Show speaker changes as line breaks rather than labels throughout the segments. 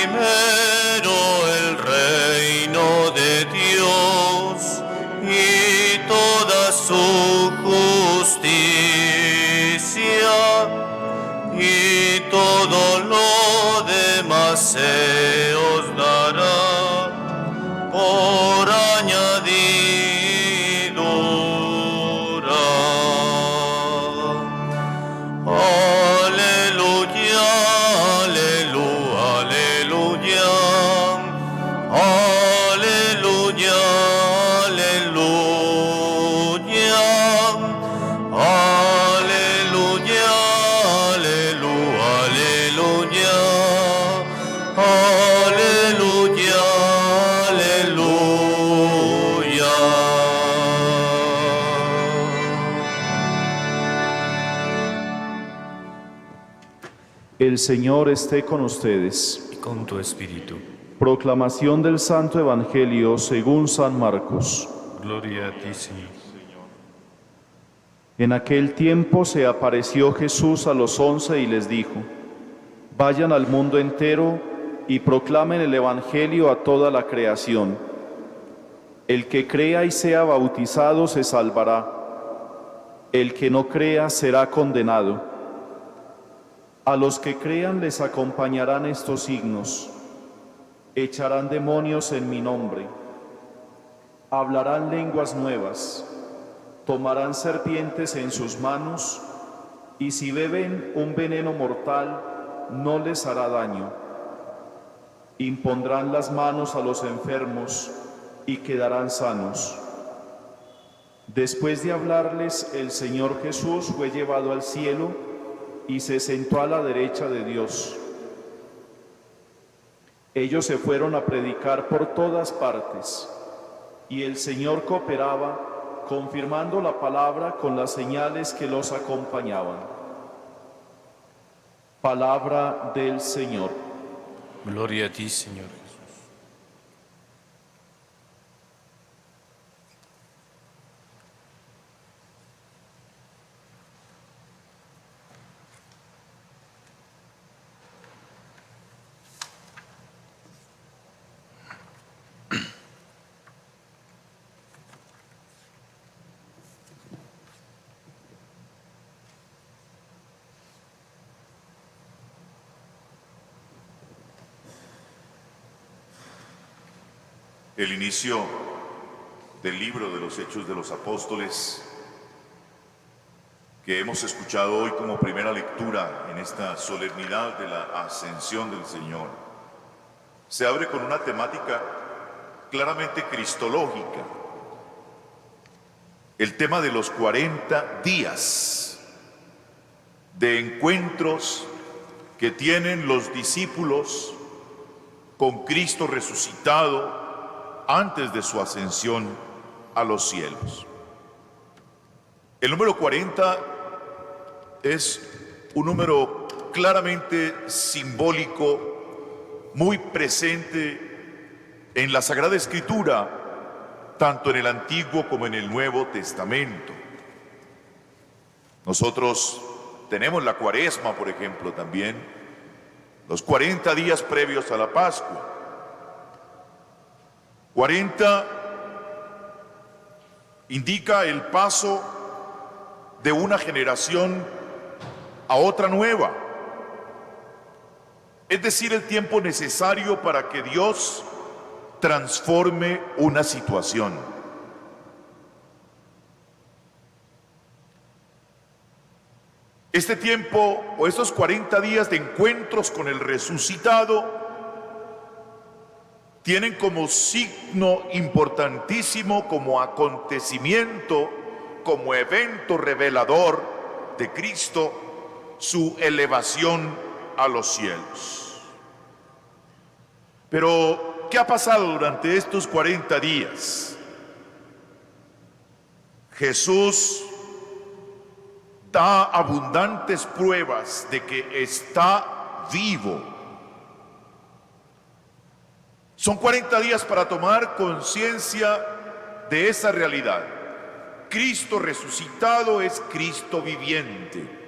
primero el reino de Dios y toda su justicia, y todo lo demás se os dará por añadidura. Aleluya, aleluya, aleluya, aleluya, aleluya, aleluya, aleluya, aleluya, aleluya.
El Señor esté con ustedes.
Y con tu espíritu.
Proclamación del Santo Evangelio según San Marcos.
Gloria a ti, Señor.
En aquel tiempo se apareció Jesús a los 11 y les dijo: vayan al mundo entero y proclamen el Evangelio a toda la creación. El que crea y sea bautizado se salvará. El que no crea será condenado. A los que crean les acompañarán estos signos: echarán demonios en mi nombre, hablarán lenguas nuevas, tomarán serpientes en sus manos, y si beben un veneno mortal, no les hará daño. Impondrán las manos a los enfermos y quedarán sanos. Después de hablarles, el Señor Jesús fue llevado al cielo y se sentó a la derecha de Dios. Ellos se fueron a predicar por todas partes, y el Señor cooperaba, confirmando la palabra con las señales que los acompañaban. Palabra del Señor.
Gloria a ti, Señor Jesús.
El inicio del libro de los Hechos de los Apóstoles, que hemos escuchado hoy como primera lectura en esta solemnidad de la Ascensión del Señor, se abre con una temática claramente cristológica. El tema de los 40 días de encuentros que tienen los discípulos con Cristo resucitado antes de su ascensión a los cielos. El número 40 es un número claramente simbólico, muy presente en la Sagrada Escritura, tanto en el Antiguo como en el Nuevo Testamento. Nosotros tenemos la Cuaresma, por ejemplo, también, los 40 días previos a la Pascua. 40 indica el paso de una generación a otra nueva, es decir, el tiempo necesario para que Dios transforme una situación. Este tiempo o estos 40 días de encuentros con el resucitado tienen como signo importantísimo, como acontecimiento, como evento revelador de Cristo, su elevación a los cielos. Pero, ¿qué ha pasado durante estos 40 días? Jesús da abundantes pruebas de que está vivo. Son 40 días para tomar conciencia de esa realidad. Cristo resucitado es Cristo viviente.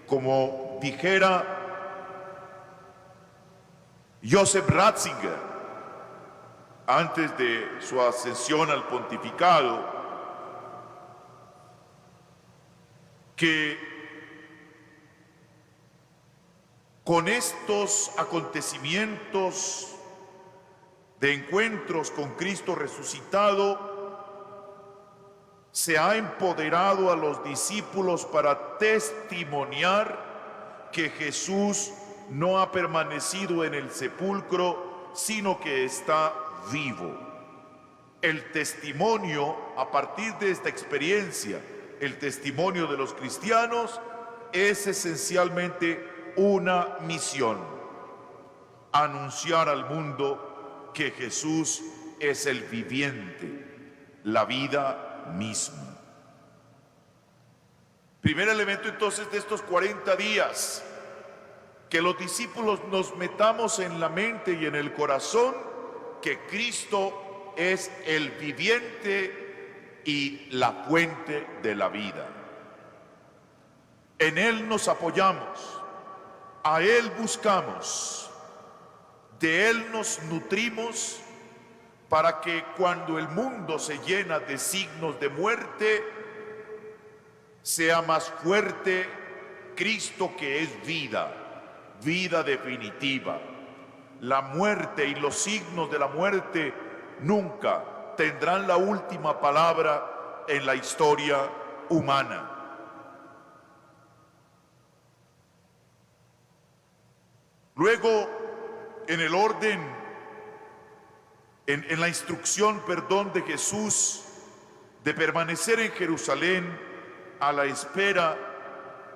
Como dijera Joseph Ratzinger, antes de su ascensión al pontificado, que con estos acontecimientos de encuentros con Cristo resucitado, se ha empoderado a los discípulos para testimoniar que Jesús no ha permanecido en el sepulcro, sino que está vivo. El testimonio, a partir de esta experiencia, el testimonio de los cristianos es esencialmente una misión: anunciar al mundo que Jesús es el viviente, la vida misma. Primer elemento entonces de estos 40 días, que los discípulos nos metamos en la mente y en el corazón que Cristo es el viviente y la fuente de la vida. En Él nos apoyamos, a Él buscamos, de Él nos nutrimos, para que cuando el mundo se llena de signos de muerte, sea más fuerte Cristo, que es vida, vida definitiva. La muerte y los signos de la muerte nunca tendrán la última palabra en la historia humana. Luego, en el orden, en la instrucción, de Jesús de permanecer en Jerusalén a la espera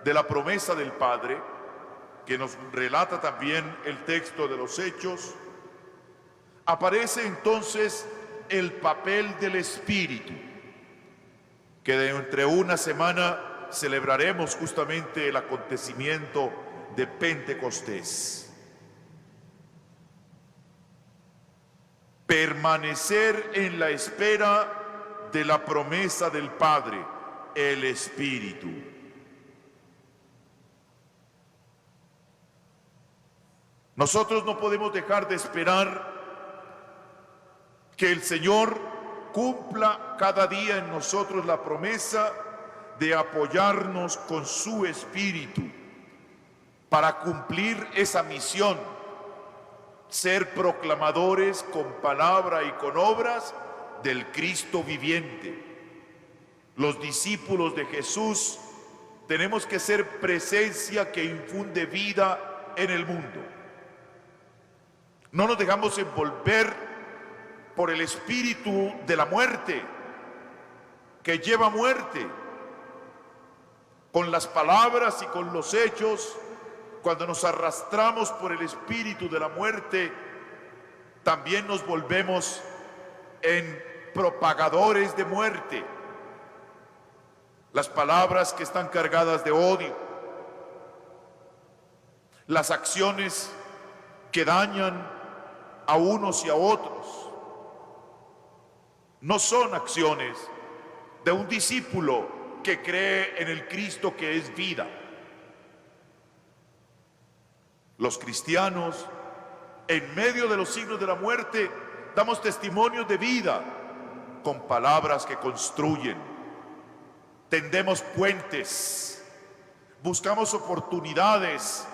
de la promesa del Padre, que nos relata también el texto de los Hechos, aparece entonces el papel del Espíritu, que dentro de una semana celebraremos justamente el acontecimiento de Pentecostés. Permanecer en la espera de la promesa del Padre, el Espíritu. Nosotros no podemos dejar de esperar que el Señor cumpla cada día en nosotros la promesa de apoyarnos con su Espíritu para cumplir esa misión: ser proclamadores con palabra y con obras del Cristo viviente. Los discípulos de Jesús tenemos que ser presencia que infunde vida en el mundo. No nos dejamos envolver por el espíritu de la muerte, que lleva muerte. Con las palabras y con los hechos, cuando nos arrastramos por el espíritu de la muerte, también nos volvemos en propagadores de muerte. Las palabras que están cargadas de odio, las acciones que dañan a unos y a otros, no son acciones de un discípulo que cree en el Cristo que es vida. Los cristianos, en medio de los signos de la muerte, damos testimonios de vida con palabras que construyen. Tendemos puentes, buscamos oportunidades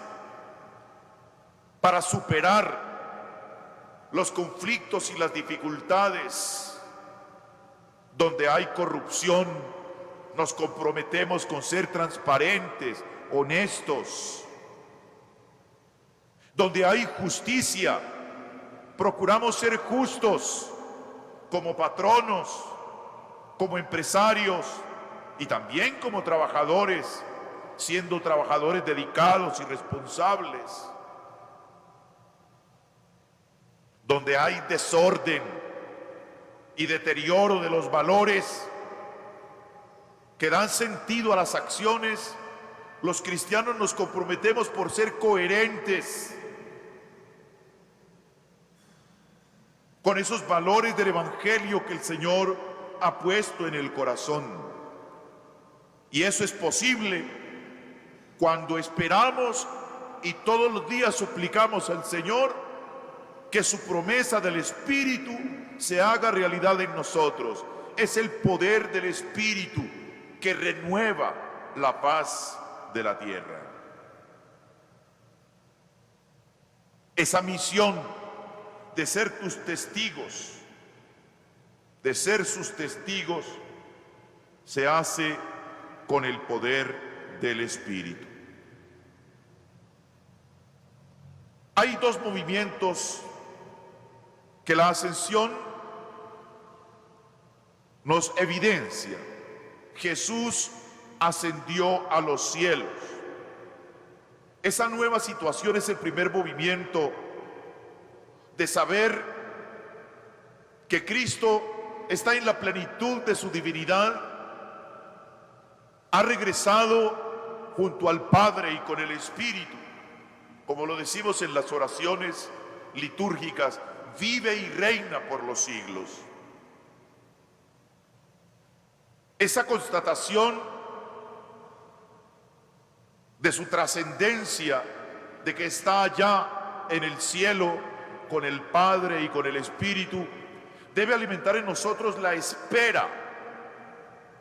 para superar los conflictos y las dificultades. Donde hay corrupción, nos comprometemos con ser transparentes, honestos. Donde hay justicia, procuramos ser justos como patronos, como empresarios y también como trabajadores, siendo trabajadores dedicados y responsables. Donde hay desorden y deterioro de los valores que dan sentido a las acciones, los cristianos nos comprometemos por ser coherentes con esos valores del Evangelio que el Señor ha puesto en el corazón. Y eso es posible cuando esperamos y todos los días suplicamos al Señor que su promesa del Espíritu se haga realidad en nosotros. Es el poder del Espíritu que renueva la paz de la tierra. Esa misión de ser tus testigos, de ser sus testigos, se hace con el poder del Espíritu. Hay dos movimientos que la ascensión nos evidencia. Jesús ascendió a los cielos. Esa nueva situación es el primer movimiento de saber que Cristo está en la plenitud de su divinidad, ha regresado junto al Padre y con el Espíritu, como lo decimos en las oraciones litúrgicas, vive y reina por los siglos. Esa constatación de su trascendencia, de que está allá en el cielo con el Padre y con el Espíritu, debe alimentar en nosotros la espera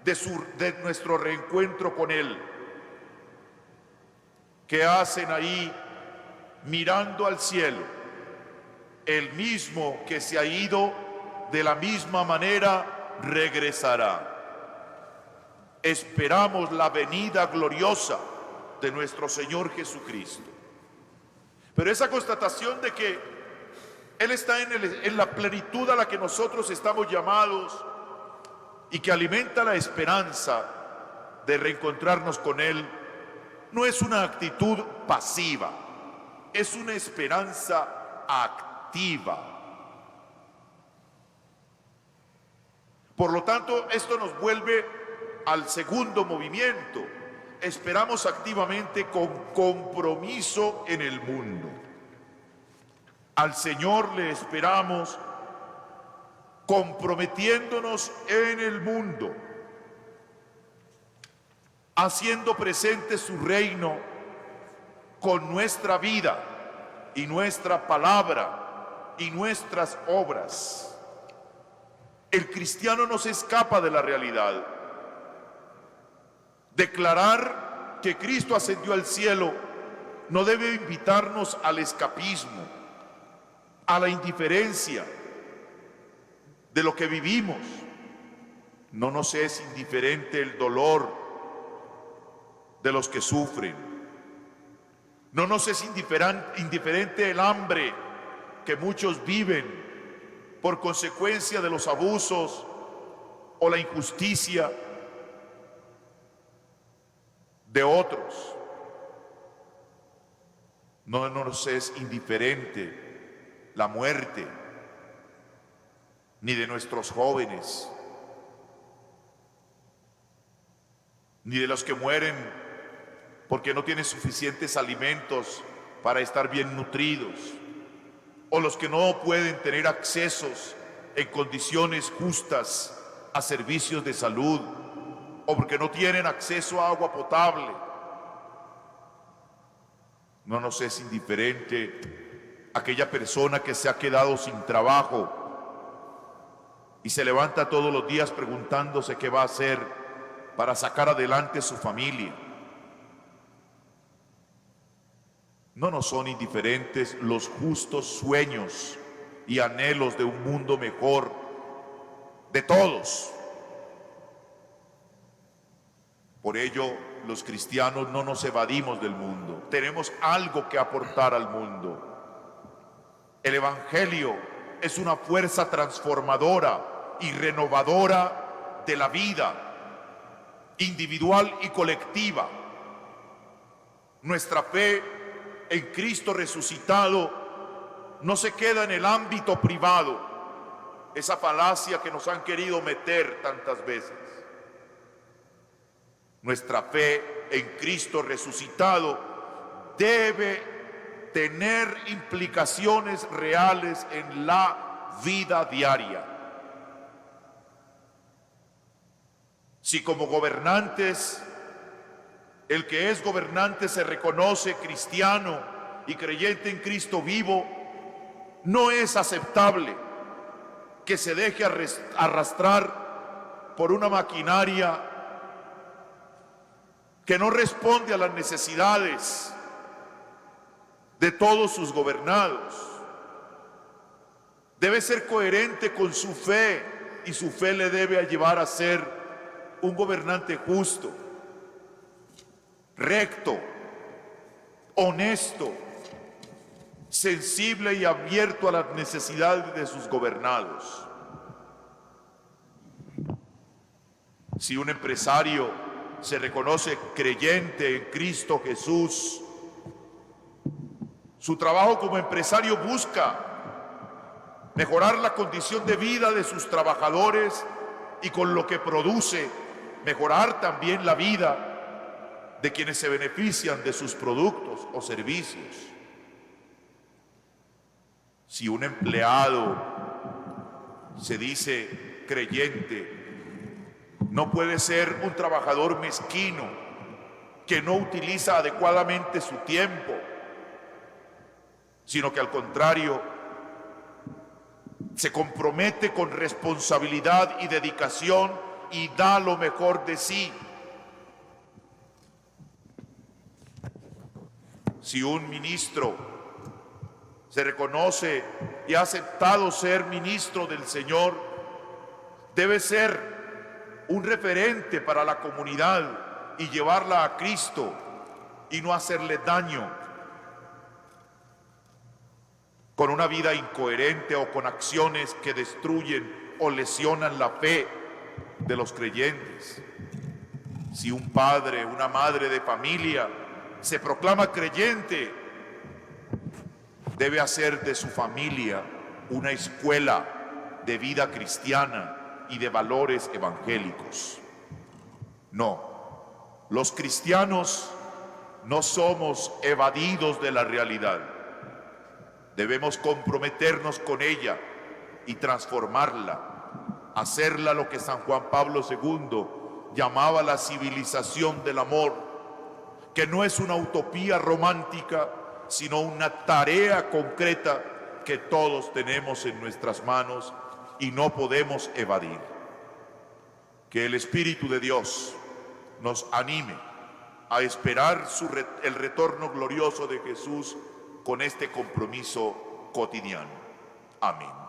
de nuestro reencuentro con Él. ¿Qué hacen ahí mirando al cielo? El mismo que se ha ido, de la misma manera regresará. Esperamos la venida gloriosa de nuestro Señor Jesucristo. Pero esa constatación de que Él está en la plenitud a la que nosotros estamos llamados y que alimenta la esperanza de reencontrarnos con Él, no es una actitud pasiva, es una esperanza activa. Por lo tanto, esto nos vuelve al segundo movimiento. Esperamos activamente con compromiso en el mundo. Al Señor le esperamos comprometiéndonos en el mundo, haciendo presente su reino con nuestra vida y nuestra palabra y nuestras obras. El cristiano no se escapa de la realidad. Declarar que Cristo ascendió al cielo no debe invitarnos al escapismo, a la indiferencia de lo que vivimos. No nos es indiferente el dolor de los que sufren. No nos es indiferente el hambre que muchos viven por consecuencia de los abusos o la injusticia de otros. No nos es indiferente la muerte, ni de nuestros jóvenes, ni de los que mueren porque no tienen suficientes alimentos para estar bien nutridos, o los que no pueden tener accesos en condiciones justas a servicios de salud, o porque no tienen acceso a agua potable. No nos es indiferente aquella persona que se ha quedado sin trabajo y se levanta todos los días preguntándose qué va a hacer para sacar adelante su familia. No nos son indiferentes los justos sueños y anhelos de un mundo mejor de todos. Por ello, los cristianos no nos evadimos del mundo. Tenemos algo que aportar al mundo. El Evangelio es una fuerza transformadora y renovadora de la vida individual y colectiva. Nuestra fe en Cristo resucitado no se queda en el ámbito privado, esa falacia que nos han querido meter tantas veces. Nuestra fe en Cristo resucitado debe tener implicaciones reales en la vida diaria. Si como gobernantes, el que es gobernante se reconoce cristiano y creyente en Cristo vivo, No es aceptable que se deje arrastrar por una maquinaria que no responde a las necesidades de todos sus gobernados. Debe ser coherente con su fe, y su fe le debe llevar a ser un gobernante justo, recto, honesto, sensible y abierto a las necesidades de sus gobernados. Si un empresario se reconoce creyente en Cristo Jesús, su trabajo como empresario busca mejorar la condición de vida de sus trabajadores y con lo que produce, mejorar también la vida de quienes se benefician de sus productos o servicios. Si un empleado se dice creyente, no puede ser un trabajador mezquino que no utiliza adecuadamente su tiempo, sino que al contrario, se compromete con responsabilidad y dedicación y da lo mejor de sí. Si un ministro se reconoce y ha aceptado ser ministro del Señor, debe ser un referente para la comunidad y llevarla a Cristo y no hacerle daño con una vida incoherente o con acciones que destruyen o lesionan la fe de los creyentes. Si un padre, una madre de familia se proclama creyente, debe hacer de su familia una escuela de vida cristiana y de valores evangélicos. No, los cristianos no somos evadidos de la realidad. Debemos comprometernos con ella y transformarla, hacerla lo que San Juan Pablo II llamaba la civilización del amor, que no es una utopía romántica, sino una tarea concreta que todos tenemos en nuestras manos y no podemos evadir. Que el Espíritu de Dios nos anime a esperar el retorno glorioso de Jesús con este compromiso cotidiano. Amén.